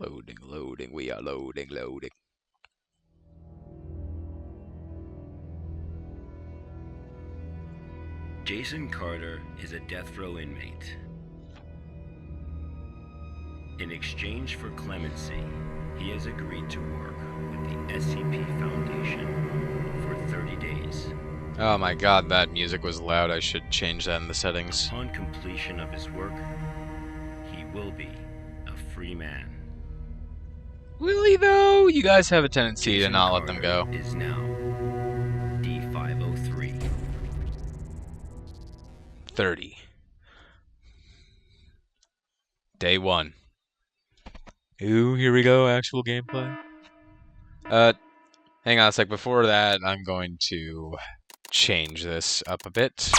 Loading, loading, we are loading, loading. Jason Carter is a death row inmate. In exchange for clemency, he has agreed to work with the SCP Foundation for 30 days. Oh my god, that music was loud. I should change that in the settings. Upon completion of his work, he will be a free man. Will he though? You guys have a tendency Jason to not Carter let them go. is now D503. 30. Day 1. Ooh, here we go, actual gameplay. Hang on a sec. Before that, I'm going to change this up a bit.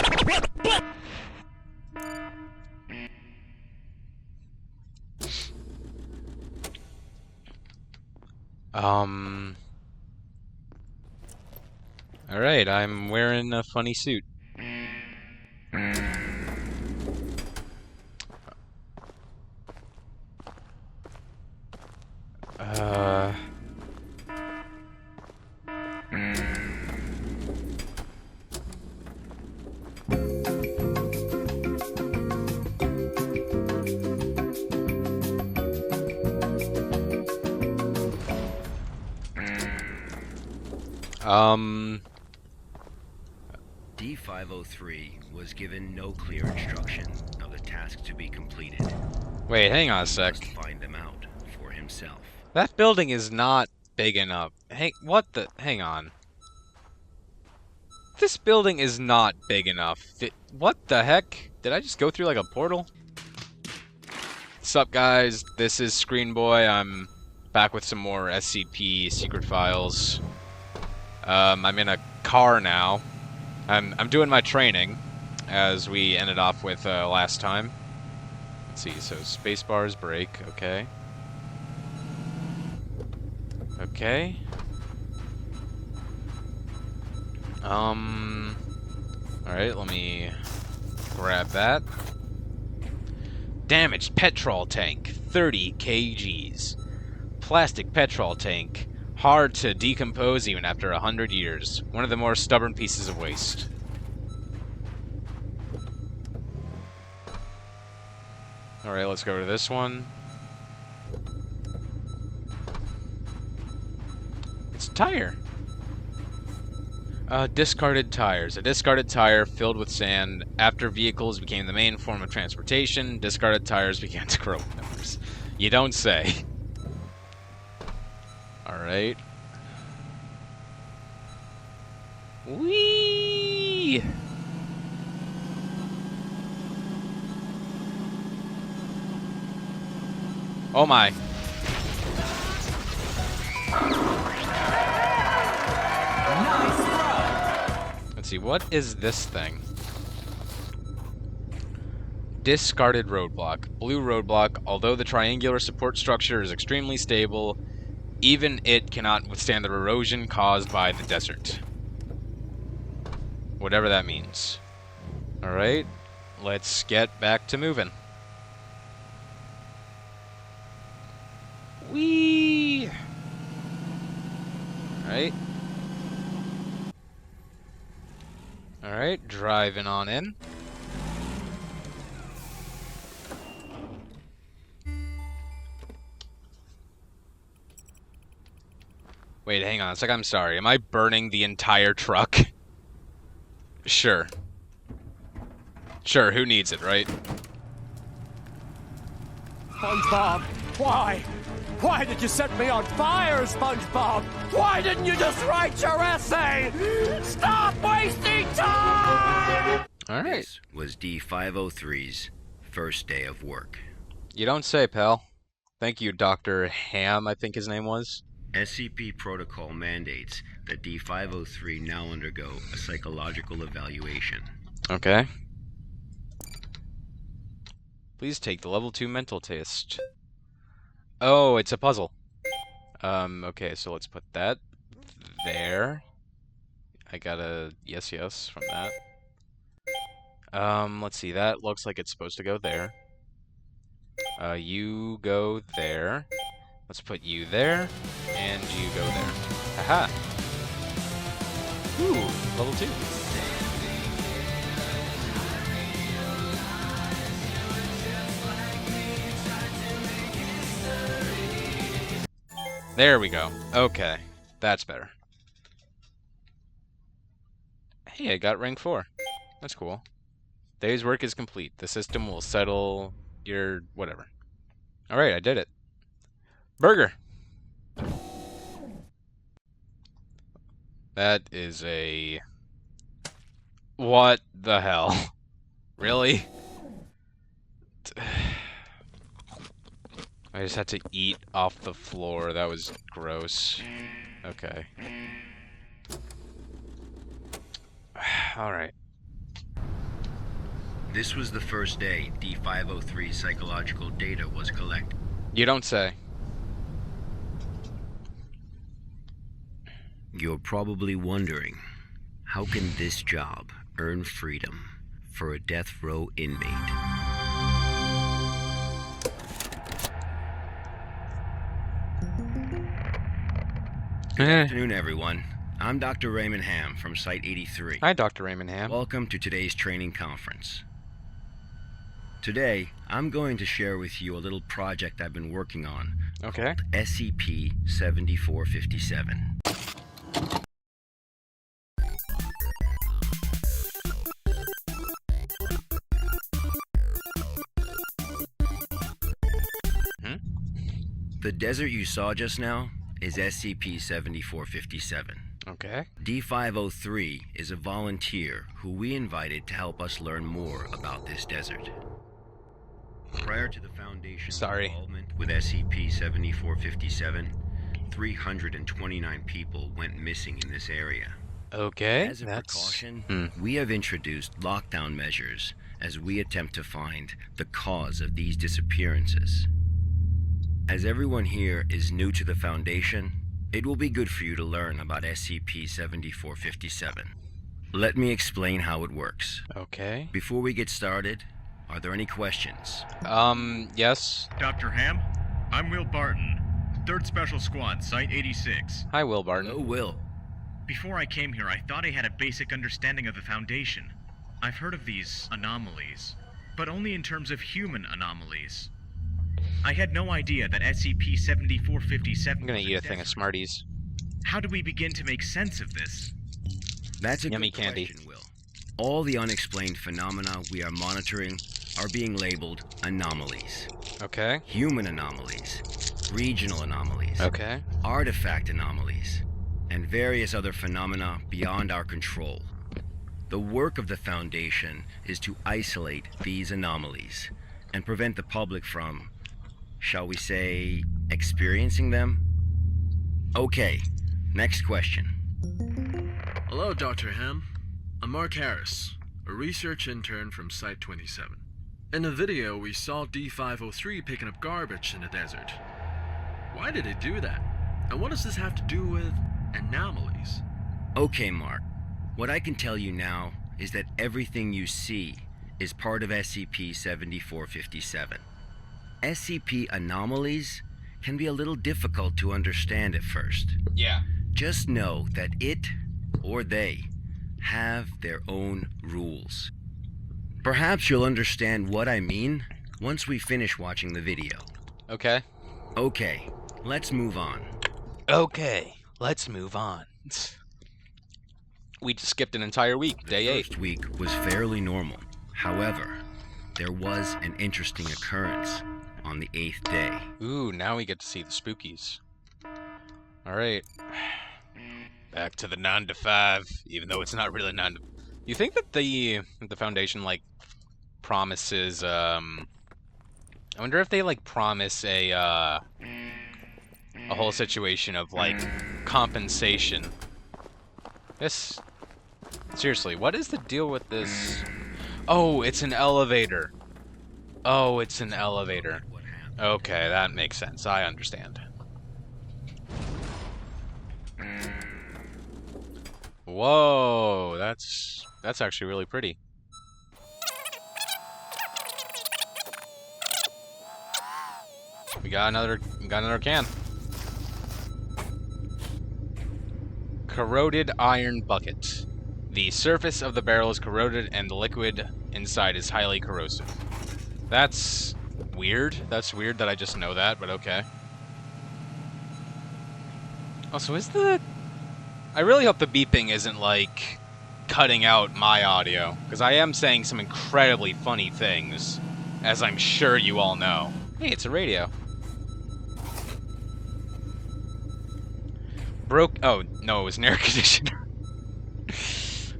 Alright, I'm wearing a funny suit. D503 was given no clear instruction of the task to be completed. Wait, hang on a He sec. must find them out for himself. That building is not big enough. Hey, what the? Hang on. This building is not big enough. What the heck? Did I just go through like a portal? What's up, guys? This is Screen Boy. I'm back with some more SCP secret files. I'm in a car now. I'm doing my training, as we ended off with last time. Let's see. So spacebar's break. Okay. Okay. Alright, let me grab that. Damaged petrol tank, 30 kgs. Plastic petrol tank, hard to decompose even after 100 years. One of the more stubborn pieces of waste. Alright, let's go to this one. It's a tire. Discarded tires. A discarded tire filled with sand. After vehicles became the main form of transportation, discarded tires began to grow in numbers. You don't say. Alright. Whee! Oh my. Let's see, what is this thing? Discarded roadblock. Blue roadblock. Although the triangular support structure is extremely stable, even it cannot withstand the erosion caused by the desert. Whatever that means. Alright, let's get back to moving. Whee! Alright. Alright, driving on in. Wait, hang on a sec, I'm sorry. Am I burning the entire truck? Sure. Sure, who needs it, right? SpongeBob, why? Why did you set me on fire, SpongeBob? Why didn't you just write your essay? Stop wasting time! Alright. This was D503's first day of work. You don't say, pal. Thank you, Dr. Ham, I think his name was. SCP protocol mandates that D503 now undergo a psychological evaluation. Okay. Please take the level 2 mental test. Oh, it's a puzzle. Okay, so let's put that there. I got a yes from that. Let's see, that looks like it's supposed to go there. You go there. Let's put you there, and you go there. Haha. Ooh, level 2. There we go. Okay, that's better. Hey, I got rank 4. That's cool. Day's work is complete. The system will settle your whatever. Alright, I did it. Burger! That is a... What the hell? Really? I just had to eat off the floor. That was gross. Okay. Alright. This was the first day D503 psychological data was collected. You don't say. You're probably wondering, how can this job earn freedom for a death row inmate? Good afternoon, everyone. I'm Dr. Raymond Ham from Site 83. Hi, Dr. Raymond Ham. Welcome to today's training conference. Today, I'm going to share with you a little project I've been working on. Okay. Called SCP-7457. The desert you saw just now is SCP-7457. Okay. D503 is a volunteer who we invited to help us learn more about this desert. Prior to the Foundation's involvement with SCP-7457, 329 people went missing in this area. Okay, As a precaution, we have introduced lockdown measures as we attempt to find the cause of these disappearances. As everyone here is new to the Foundation, it will be good for you to learn about SCP-7457. Let me explain how it works. Okay. Before we get started, are there any questions? Yes. Dr. Ham, I'm Will Barton, 3rd Special Squad, Site 86. Hi, Will Barton. Hello, Will. Before I came here, I thought I had a basic understanding of the Foundation. I've heard of these anomalies, but only in terms of human anomalies. I had no idea that SCP-7457 I'm gonna eat a thing of Smarties. How do we begin to make sense of this? That's a Yummy good candy. question, Will. All the unexplained phenomena we are monitoring are being labeled anomalies. Okay. Human anomalies, regional anomalies, Okay. artifact anomalies, and various other phenomena beyond our control. The work of the Foundation is to isolate these anomalies and prevent the public from, shall we say, experiencing them? Okay, next question. Hello, Dr. Ham. I'm Mark Harris, a research intern from Site 27. In the video, we saw D503 picking up garbage in the desert. Why did it do that? And what does this have to do with anomalies? Okay, Mark. What I can tell you now is that everything you see is part of SCP-7457. SCP anomalies can be a little difficult to understand at first. Yeah. Just know that it, or they, have their own rules. Perhaps you'll understand what I mean once we finish watching the video. Okay. Okay, let's move on. Okay, let's move on. We just skipped an entire week, day 8. The first week was fairly normal. However, there was an interesting occurrence on the 8th day. Ooh, now we get to see the spookies. Alright. Back to the 9 to 5, even though it's not really 9 to... You think that the Foundation, like, promises, I wonder if they, like, promise a whole situation of, like, compensation. This... Seriously, what is the deal with this? Oh, it's an elevator. Oh, it's an elevator. Okay, that makes sense. I understand. Whoa, that's actually really pretty. We got another can. Corroded iron bucket. The surface of the barrel is corroded and the liquid inside is highly corrosive. That's weird. That's weird that I just know that, but okay. Also, I really hope the beeping isn't, like, cutting out my audio, because I am saying some incredibly funny things, as I'm sure you all know. Hey, it's a radio. Oh, no, it was an air conditioner.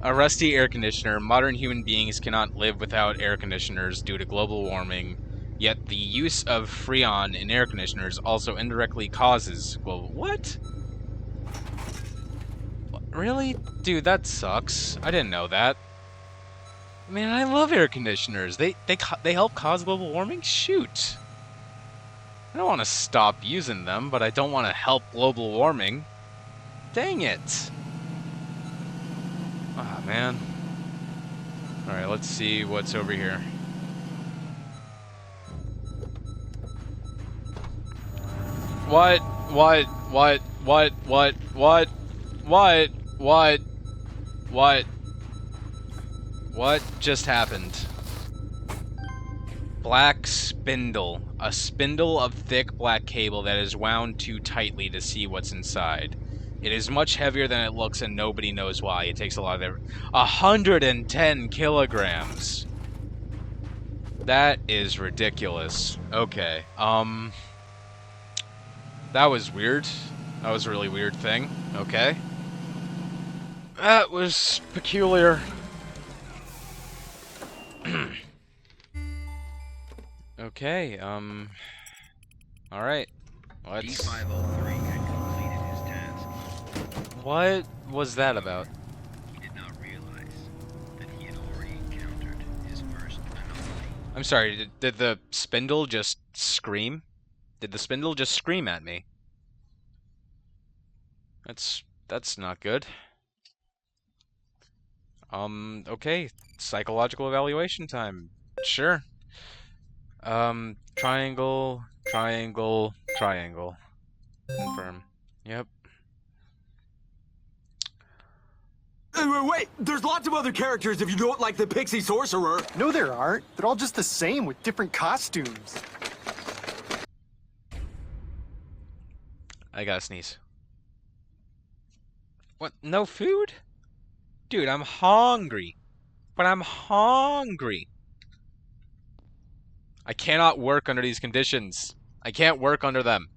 A rusty air conditioner. Modern human beings cannot live without air conditioners due to global warming, yet the use of Freon in air conditioners also indirectly causes global... What? Really? Dude, that sucks. I didn't know that. Man, I love air conditioners. They help cause global warming? Shoot. I don't want to stop using them, but I don't want to help global warming. Dang it. Ah, man. Alright, let's see what's over here. What just happened? Black spindle. A spindle of thick black cable that is wound too tightly to see what's inside. It is much heavier than it looks and nobody knows why. It takes a lot of it. 110 kilograms. That is ridiculous. Okay. That was weird. That was a really weird thing. Okay. That was peculiar. Okay, alright. Let's... D503 had completed his task. What was that about? He did not realize that he had already encountered his first anomaly. I'm sorry, did the spindle just scream? Did the spindle just scream at me? That's not good. Okay. Psychological evaluation time. Sure. Triangle, triangle, triangle. Confirm. Yep. Wait, there's lots of other characters if you don't like the pixie sorcerer. No, there aren't. They're all just the same with different costumes. I gotta sneeze. What? No food? Dude, I'm hungry. But I'm hungry. I cannot work under these conditions. I can't work under them.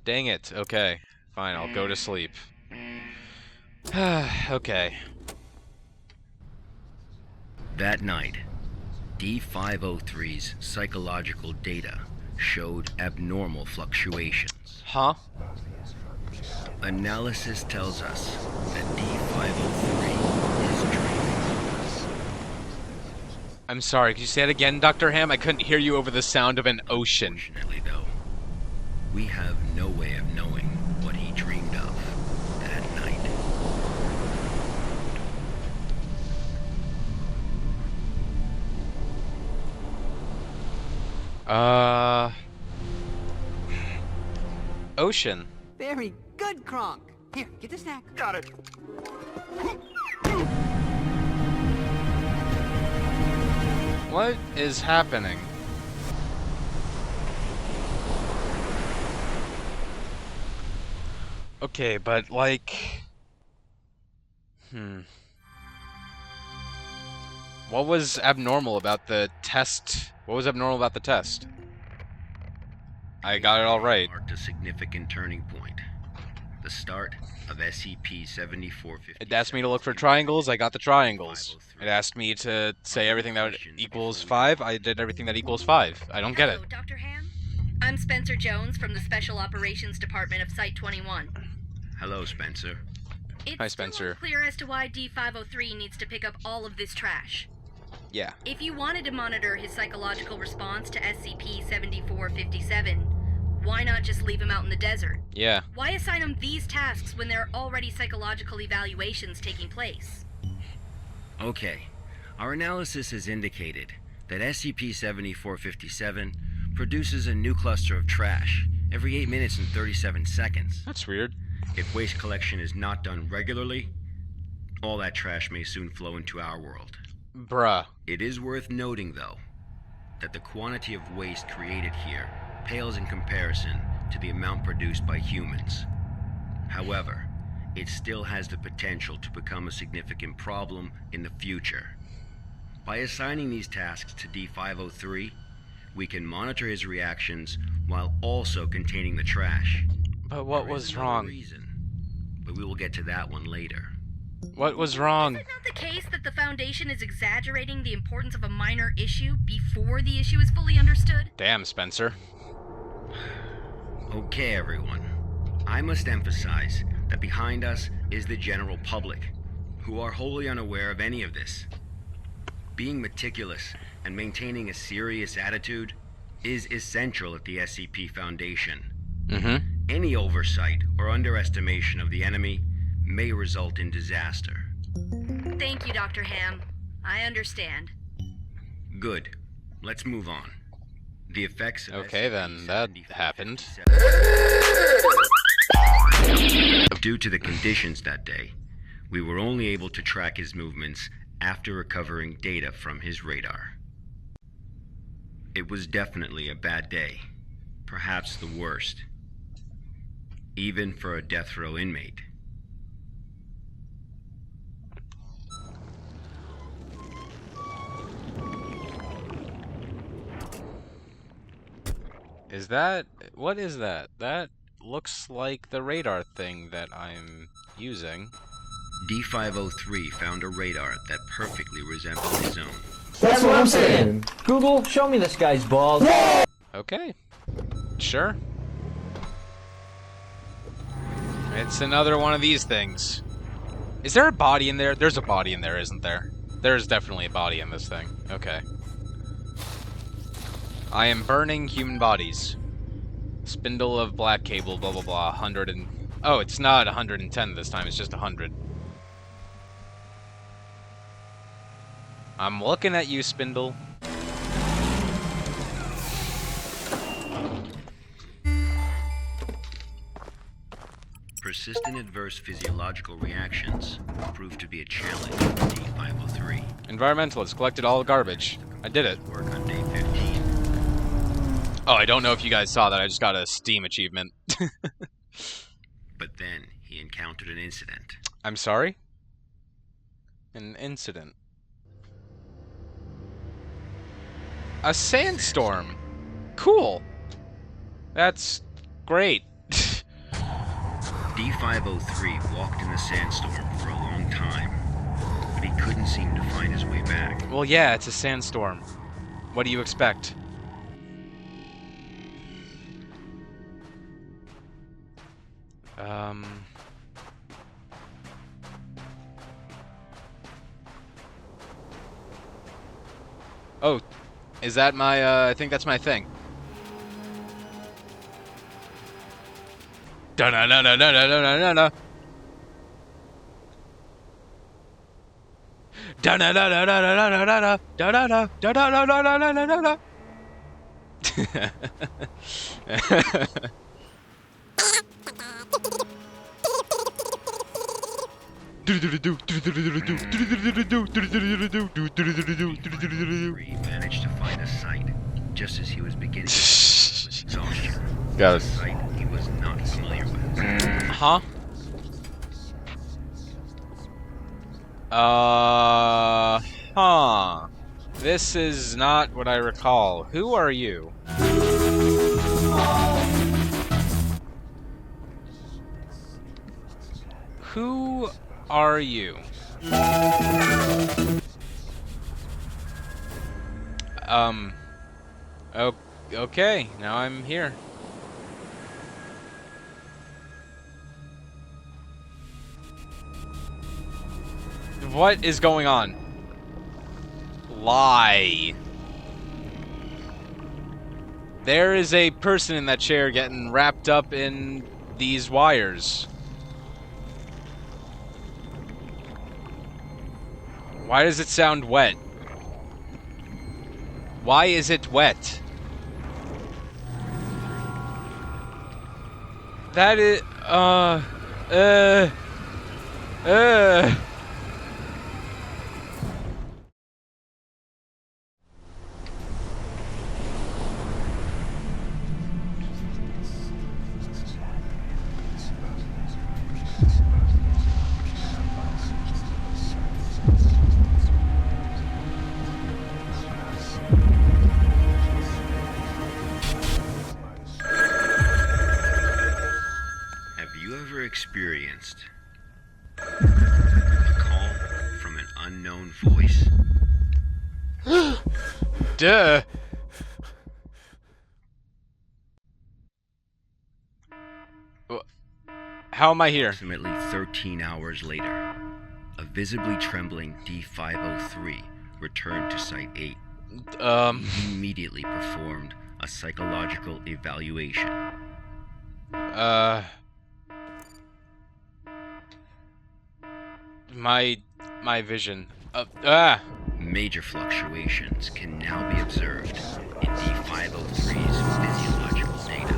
Dang it. Okay. Fine, I'll go to sleep. Okay. That night, D503's psychological data showed abnormal fluctuations. Huh? Analysis tells us that D503 is dreaming. I'm sorry, could you say it again, Dr. Ham? I couldn't hear you over the sound of an ocean. Fortunately, though, we have no way of knowing what he dreamed of that night. Ocean. Very good, Kronk. Here, get the snack. Got it. What is happening? Okay, but like... What was abnormal about the test? What was abnormal about the test? I got it all right. Marked a significant turning point. The start of SCP-7457. It asked me to look for triangles, I got the triangles. It asked me to say everything that equals 5, I did everything that equals 5. I don't get it. Hello, Dr. Ham? I'm Spencer Jones from the Special Operations Department of Site-21. Hello, Spencer. It's Hi, Spencer. still unclear as to why D503 needs to pick up all of this trash. Yeah. If you wanted to monitor his psychological response to SCP-7457, why not just leave him out in the desert? Yeah. Why assign him these tasks when there are already psychological evaluations taking place? Okay. Our analysis has indicated that SCP-7457 produces a new cluster of trash every 8 minutes and 37 seconds. That's weird. If waste collection is not done regularly, all that trash may soon flow into our world. Bruh. It is worth noting, though, that the quantity of waste created here pales in comparison to the amount produced by humans. However, it still has the potential to become a significant problem in the future. By assigning these tasks to D503, we can monitor his reactions while also containing the trash. But what There is was another wrong? reason, but we will get to that one later. What was wrong? Is it not the case that the Foundation is exaggerating the importance of a minor issue before the issue is fully understood? Damn, Spencer. Okay, everyone. I must emphasize that behind us is the general public, who are wholly unaware of any of this. Being meticulous and maintaining a serious attitude is essential at the SCP Foundation. Any oversight or underestimation of the enemy may result in disaster. Thank you, Dr. Ham. I understand. Good. Let's move on. The effects of Okay, then, that happened. Due to the conditions that day, we were only able to track his movements after recovering data from his radar. It was definitely a bad day, perhaps the worst, even for a death row inmate. Is that... what is that? That looks like the radar thing that I'm using. D503 found a radar that perfectly resembled his own. That's what I'm saying. Google, show me this guy's balls. Okay. Sure. It's another one of these things. Is there a body in there? There's a body in there, isn't there? There's definitely a body in this thing. Okay. I am burning human bodies. Spindle of black cable, blah blah blah, 100 and... oh, it's not 110 this time, it's just 100. I'm looking at you, Spindle. Persistent adverse physiological reactions proved to be a challenge for D503. Environmentalists collected all the garbage. I did it. Work on day 15. Oh, I don't know if you guys saw that, I just got a Steam achievement. But then he encountered an incident. I'm sorry? An incident. A sandstorm! Cool! That's great. D503 walked in the sandstorm for a long time, but he couldn't seem to find his way back. Well, yeah, it's a sandstorm. What do you expect? Oh, is that my, I think that's my thing. Da-na-na-na-na-na-na-na-na. Da-na-na-na-na-na-na-na-na. Da-da-da-da-da-da-da-da-da-da-da. Managed to find a site just as he was beginning to exhaustion. Got A it. site he was not familiar with. Huh? Huh. This is not what I recall. Who are you? Who are you? Okay, now I'm here. What is going on? Lie. There is a person in that chair getting wrapped up in these wires. Why does it sound wet? Why is it wet? That is, Uh. Uh. Have you ever experienced a call from an unknown voice? Duh. How am I here? Approximately 13 hours later, a visibly trembling D-503 returned to Site 8. He immediately performed a psychological evaluation. My vision. Major fluctuations can now be observed in D-503's physiological data.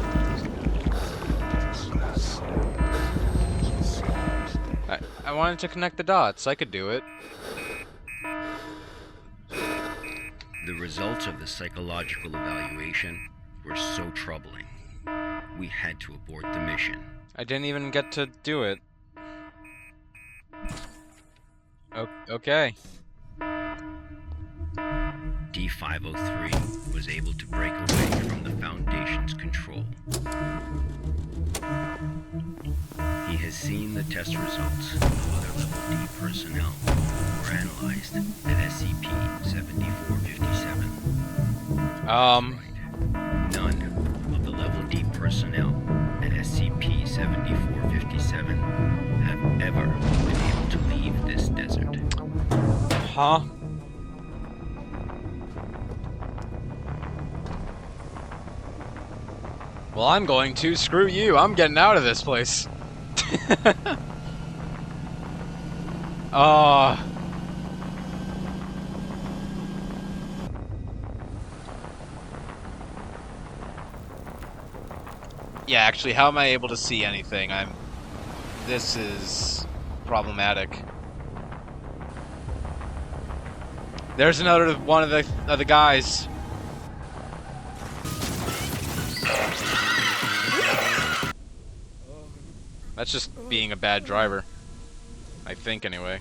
I wanted to connect the dots. I could do it. The results of the psychological evaluation were so troubling, we had to abort the mission. I didn't even get to do it. Okay. D-503 was able to break away from the Foundation's control. He has seen the test results of other Level D personnel who were analyzed at SCP-7457. None of the Level D personnel at SCP-7457 have ever been able to leave this desert. Huh? Well, I'm going to. Screw you. I'm getting out of this place. Yeah, actually, how am I able to see anything? This is problematic. There's another one of the guys. That's just being a bad driver. I think, anyway.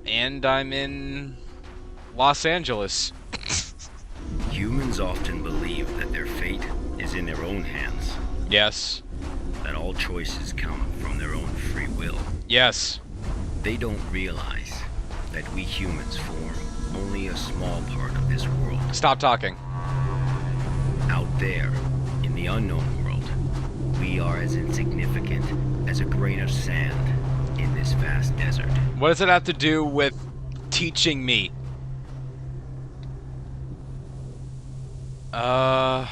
And I'm in Los Angeles. Humans often believe that their fate is in their own hands. Yes. That all choices come from their own free will. Yes. They don't realize that we humans form only a small part of this world. Stop talking. Out there, in the unknown world, we are as insignificant as a grain of sand in this vast desert. What does it have to do with teaching me? Huh.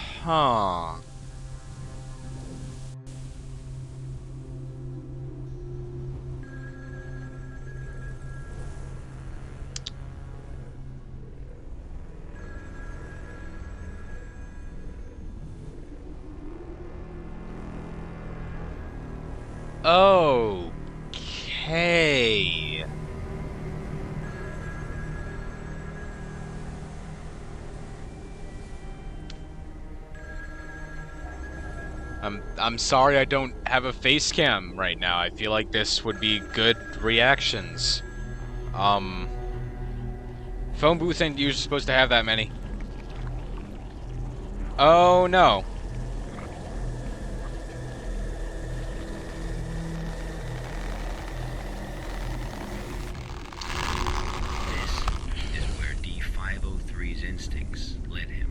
Okay. I'm sorry I don't have a face cam right now. I feel like this would be good reactions. Phone booth ain't usually supposed to have that many. Oh no. This is where D-503's instincts led him.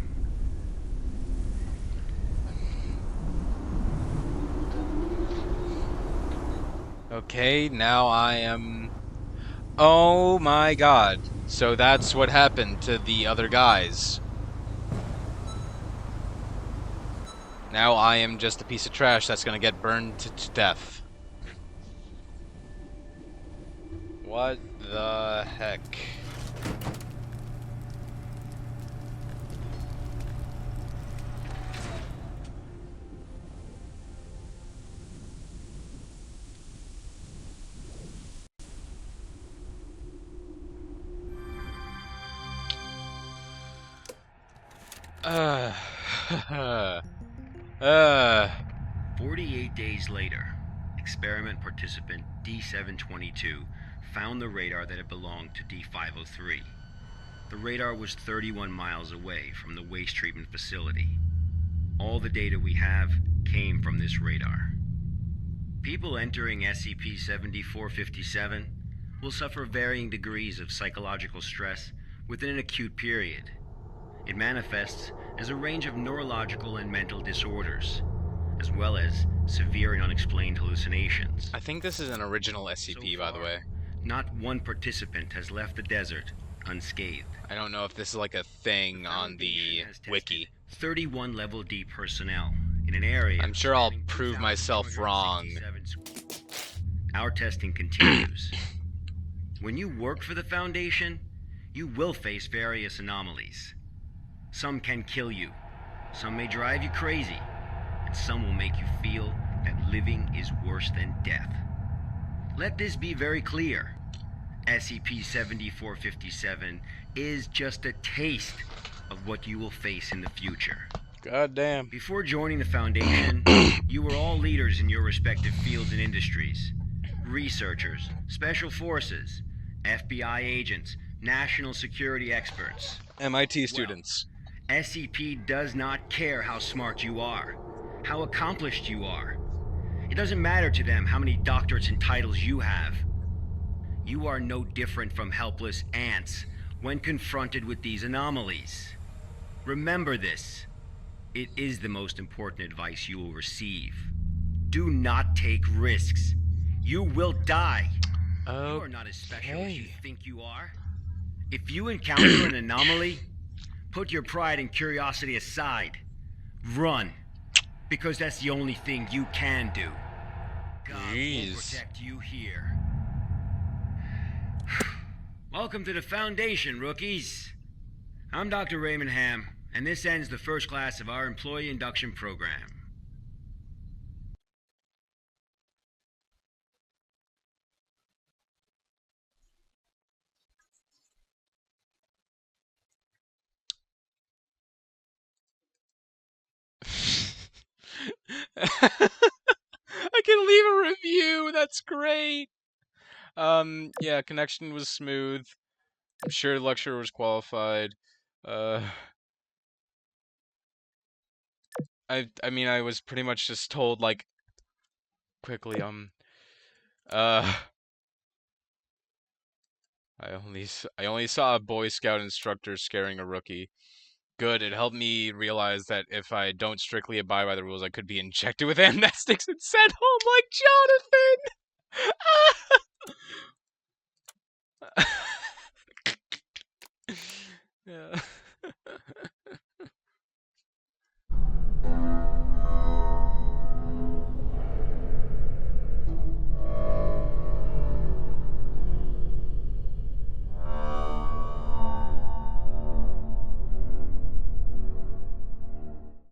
Okay, now I am... Oh my god. So that's what happened to the other guys. Now I am just a piece of trash that's gonna get burned to death. What the heck? Uh, uh, 48 days later, experiment participant D722 found the radar that had belonged to D503. The radar was 31 miles away from the waste treatment facility. All the data we have came from this radar. People entering SCP-7457 will suffer varying degrees of psychological stress within an acute period. It manifests as a range of neurological and mental disorders, as well as severe and unexplained hallucinations. I think this is an original SCP, by the way. Not one participant has left the desert unscathed. I don't know if this is like a thing on the wiki. 31 level D personnel in an area. I'm sure I'll prove myself wrong. Our testing continues. When you work for the Foundation, you will face various anomalies. Some can kill you, some may drive you crazy, and some will make you feel that living is worse than death. Let this be very clear. SCP-7457 is just a taste of what you will face in the future. God damn. Before joining the Foundation, you were all leaders in your respective fields and industries. Researchers, special forces, FBI agents, national security experts. MIT students. SCP does not care how smart you are, how accomplished you are. It doesn't matter to them how many doctorates and titles you have. You are no different from helpless ants when confronted with these anomalies. Remember this. It is the most important advice you will receive. Do not take risks. You will die. You are not as special as you think you are. If you encounter an anomaly, put your pride and curiosity aside. Run. Because that's the only thing you can do. God will protect you here. Welcome to the Foundation, rookies. I'm Dr. Raymond Ham, and this ends the first class of our employee induction program. I can leave a review. That's great. Yeah, connection was smooth. I'm sure the lecturer was qualified. I mean, I was pretty much just told, like, quickly, I only saw a Boy Scout instructor scaring a rookie. Good, it helped me realize that if I don't strictly abide by the rules, I could be injected with amnestics and sent home like Jonathan!